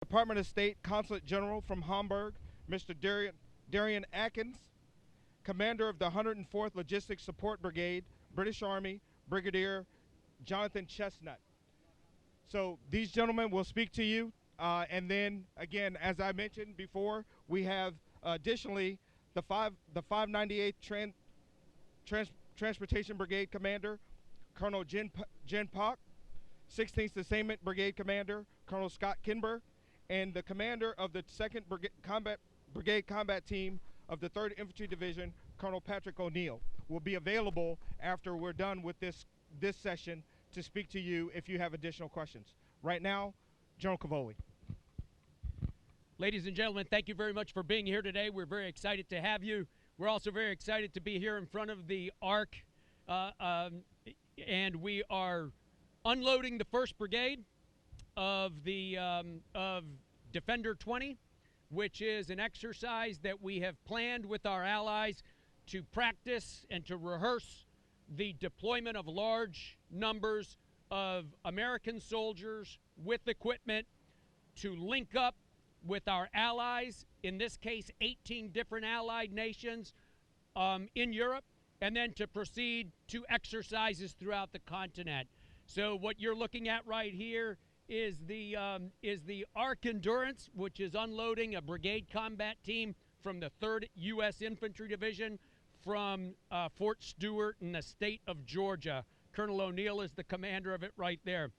Department of State Consulate General from Hamburg, Mr. Darian Atkins, Commander of the 104th Logistics Support Brigade, British Army, Brigadier Jonathan Chestnut. So these gentlemen will speak to you, and then again, as I mentioned before, we have additionally the 598th Transportation Brigade Commander, Colonel Jen Pak, 16th Sustainment Brigade Commander, Colonel Scott Kinberg, and the commander of the 2nd Brigade Combat Team of the 3rd Infantry Division, Colonel Patrick O'Neill, will be available after we're done with this session to speak to you if you have additional questions. Right now, General Cavoli. Ladies and gentlemen, thank you very much for being here today. We're very excited to have you. We're also very excited to be here in front of the ARC, and we are unloading the 1st Brigade of Defender 20, which is an exercise that we have planned with our allies to practice and to rehearse the deployment of large numbers of American soldiers with equipment to link up with our allies, in this case 18 different allied nations in Europe, and then to proceed to exercises throughout the continent. So what you're looking at right here is the ARC Endurance, which is unloading a brigade combat team from the 3rd U.S. Infantry Division from Fort Stewart in the state of Georgia. Colonel O'Neill is the commander of it right there.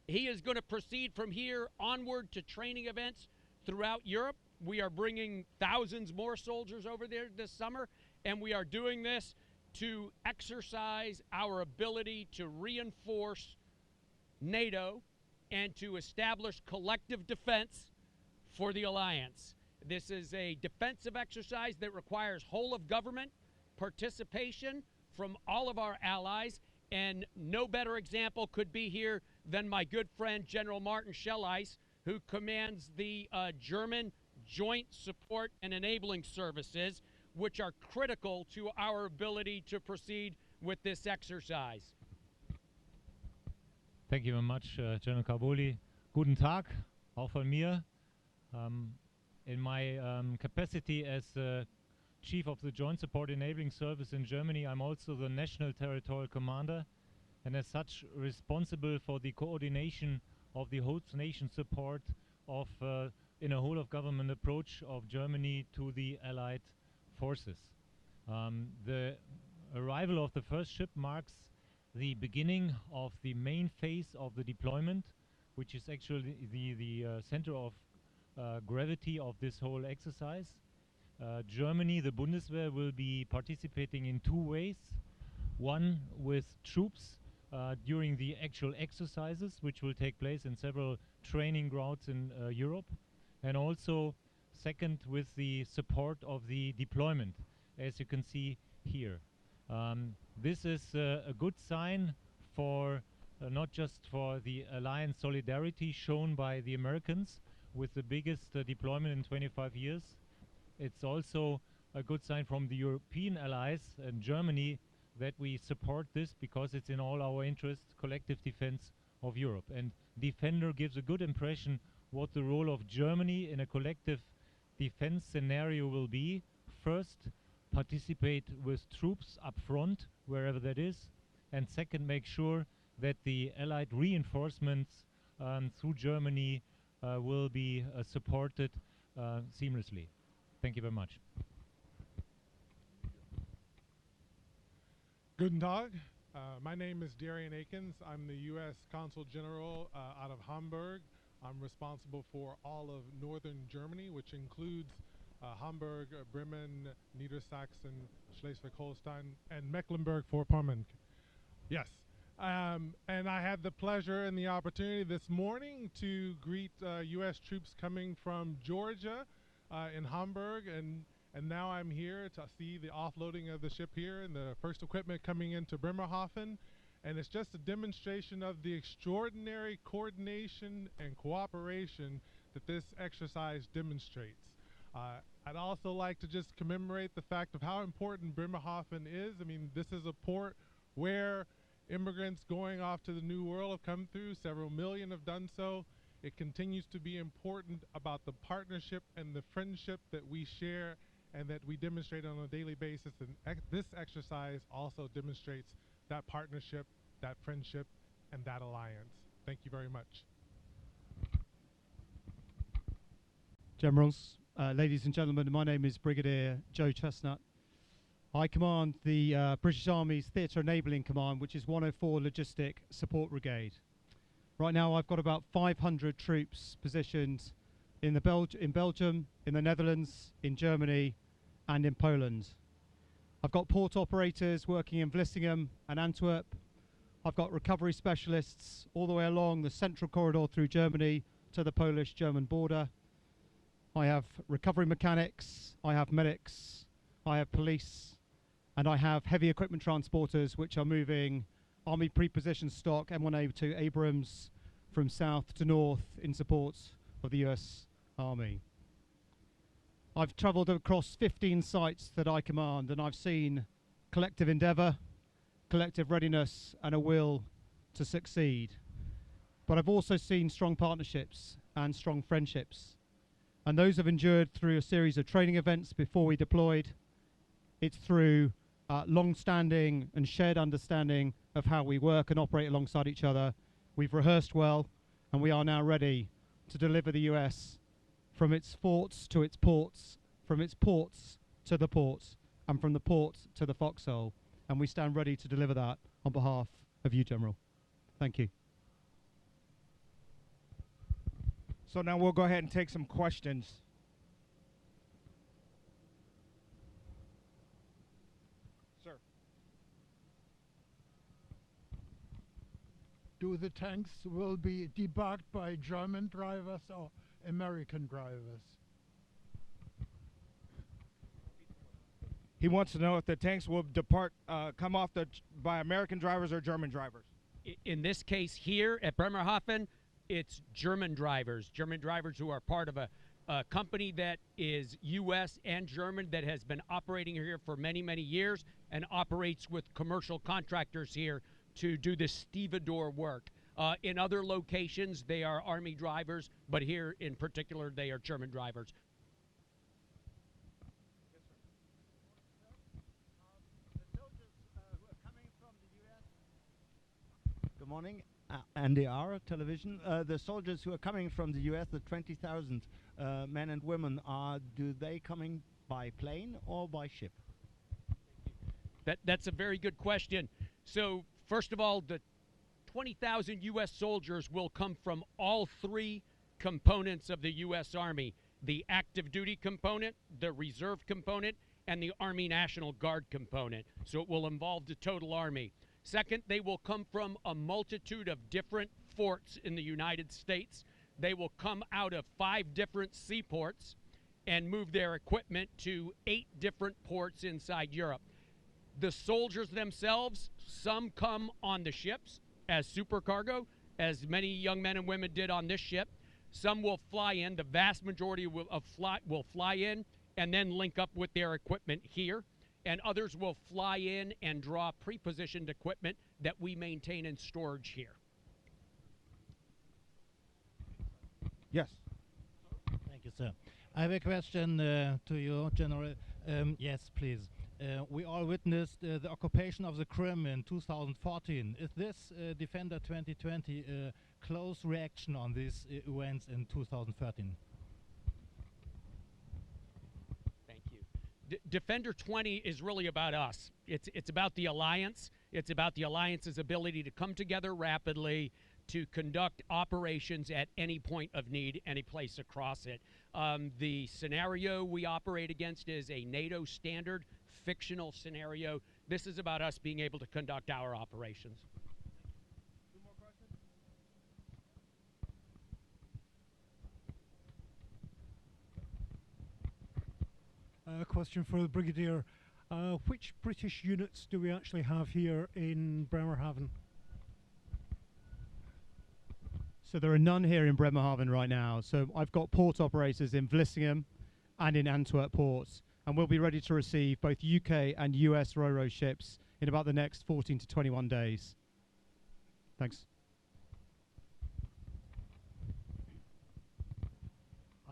He is going to proceed from here onward to training events throughout Europe. We are bringing thousands more soldiers over there this summer, and we are doing this to exercise our ability to reinforce NATO and to establish collective defense for the alliance. This is a defensive exercise that requires whole of government participation from all of our allies, and no better example could be here than my good friend General Martin Schelleis, who commands the German Joint Support and Enabling Services, which are critical to our ability to proceed with this exercise. Thank you very much, General Cavoli. Guten Tag, auch von mir. In my capacity as Chief of the Joint Support Enabling Service in Germany, I'm also the National Territorial Commander, and as such responsible for the coordination of the host nation support of in a whole of government approach of Germany to the Allied forces. The arrival of the first ship marks the beginning of the main phase of the deployment, which is actually the center of gravity of this whole exercise. Germany, the Bundeswehr, will be participating in 2 ways. One with troops during the actual exercises, which will take place in several training grounds in Europe, and also second with the support of the deployment, as you can see here. This is a good sign for not just for the alliance solidarity shown by the Americans with the biggest deployment in 25 years. It's also a good sign from the European allies and Germany that we support this because it's in all our interests, collective defense of Europe. And Defender gives a good impression what the role of Germany in a collective defense scenario will be. First, participate with troops up front, wherever that is, and second, make sure that the Allied reinforcements through Germany will be supported seamlessly. Thank you very much. Guten Tag. My name is Darian Akins. I'm the U.S. Consul General out of Hamburg. I'm responsible for all of northern Germany, which includes Hamburg, Bremen, Niedersachsen, Schleswig-Holstein, and Mecklenburg-Vorpommern. Yes. And I had the pleasure and the opportunity this morning to greet U.S. troops coming from Georgia in Hamburg, and now I'm here to see the offloading of the ship here and the first equipment coming into Bremerhaven. And it's just a demonstration of the extraordinary coordination and cooperation that this exercise demonstrates. I'd also like to just commemorate the fact of how important Bremerhaven is. I mean, this is a port where immigrants going off to the New World have come through. Several million have done so. It continues to be important about the partnership and the friendship that we share and that we demonstrate on a daily basis. And this exercise also demonstrates that partnership, that friendship, and that alliance. Thank you very much. Generals, ladies and gentlemen, my name is Brigadier Joe Chestnut. I command the British Army's Theatre Enabling Command, which is 104 Logistic Support Brigade. Right now I've got about 500 troops positioned in Belgium, in the Netherlands, in Germany and in Poland. I've got port operators working in Vlissingen and Antwerp. I've got recovery specialists all the way along the central corridor through Germany to the Polish-German border. I have recovery mechanics, I have medics, I have police, and I have heavy equipment transporters which are moving Army pre-positioned stock M1A2 Abrams from south to north in support of the US Army. I've travelled across 15 sites that I command, and I've seen collective endeavour, collective readiness and a will to succeed. But I've also seen strong partnerships and strong friendships, and those have endured through a series of training events before we deployed. It's through long-standing and shared understanding of how we work and operate alongside each other. We've rehearsed well, and we are now ready to deliver the US from its forts to its ports, from its ports to the ports, and from the ports to the foxhole. And we stand ready to deliver that on behalf of you, General. Thank you. So now we'll go ahead and take some questions. Sir. Do the tanks will be debugged by German drivers or American drivers? He wants to know if the tanks will come off by American drivers or German drivers. In this case here at Bremerhaven, it's German drivers who are part of a company that is U.S. and German that has been operating here for many, many years and operates with commercial contractors here to do the stevedore work. In other locations, they are Army drivers, but here in particular, they are German drivers. Good morning, NDR television. The soldiers who are coming from the US, the 20,000 men and women, do they coming by plane or by ship? That's a very good question. So first of all, the 20,000 U.S. soldiers will come from all three components of the U.S. Army: the active duty component, the reserve component, and the Army National Guard component. So it will involve the total Army. Second, they will come from a multitude of different forts in the United States. They will come out of 5 different seaports and move their equipment to 8 different ports inside Europe. The soldiers themselves, some come on the ships as supercargo, as many young men and women did on this ship. Some will fly in. The vast majority will fly in and then link up with their equipment here. And others will fly in and draw pre-positioned equipment that we maintain in storage here. Yes. Thank you, sir. I have a question to you, General. Yes, please. We all witnessed the occupation of the Crimea in 2014. Is this Defender 2020 a close reaction on these events in 2013? Defender 20 is really about us. It's about the alliance. It's about the alliance's ability to come together rapidly to conduct operations at any point of need, any place across it. The scenario we operate against is a NATO standard fictional scenario. This is about us being able to conduct our operations. Two more questions? A question for the Brigadier. Which British units do we actually have here in Bremerhaven? So there are none here in Bremerhaven right now. So I've got port operators in Vlissingen and in Antwerp ports, and we'll be ready to receive both UK and US Ro-Ro ships in about the next 14 to 21 days. Thanks.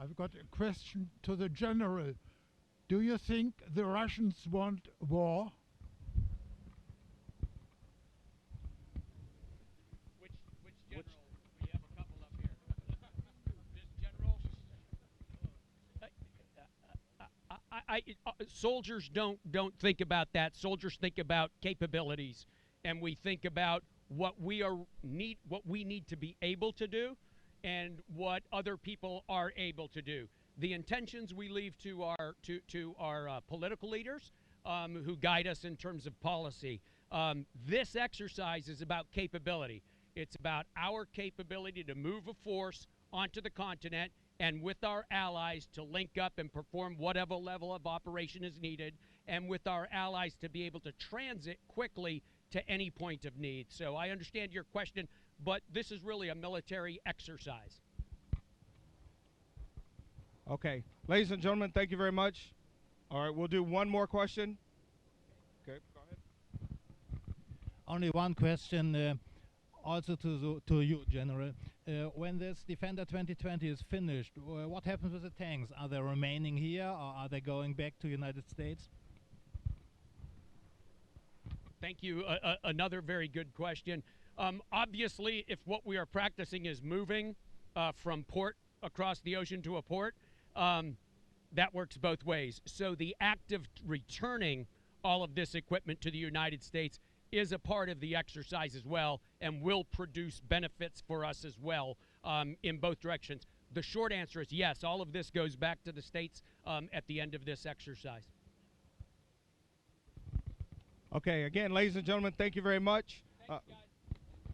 I've got a question to the general. Do you think the Russians want war? Which general? We have a couple up here. This general? Soldiers don't think about that. Soldiers think about capabilities, and we think about what we need to be able to do, and what other people are able to do. The intentions we leave to our political leaders who guide us in terms of policy. This exercise is about capability. It's about our capability to move a force onto the continent and with our allies to link up and perform whatever level of operation is needed, and with our allies to be able to transit quickly to any point of need. So I understand your question, but this is really a military exercise. Okay. Ladies and gentlemen, thank you very much. All right, we'll do one more question. Okay, go ahead. Only one question, also to you, General. When this Defender 2020 is finished, what happens with the tanks? Are they remaining here, or are they going back to United States? Thank you. Another very good question. Obviously, if what we are practicing is moving from port across the ocean to a port, that works both ways. So the act of returning all of this equipment to the United States is a part of the exercise as well, and will produce benefits for us as well in both directions. The short answer is yes, all of this goes back to the States at the end of this exercise. Okay, again, ladies and gentlemen, thank you very much. Thanks, guys.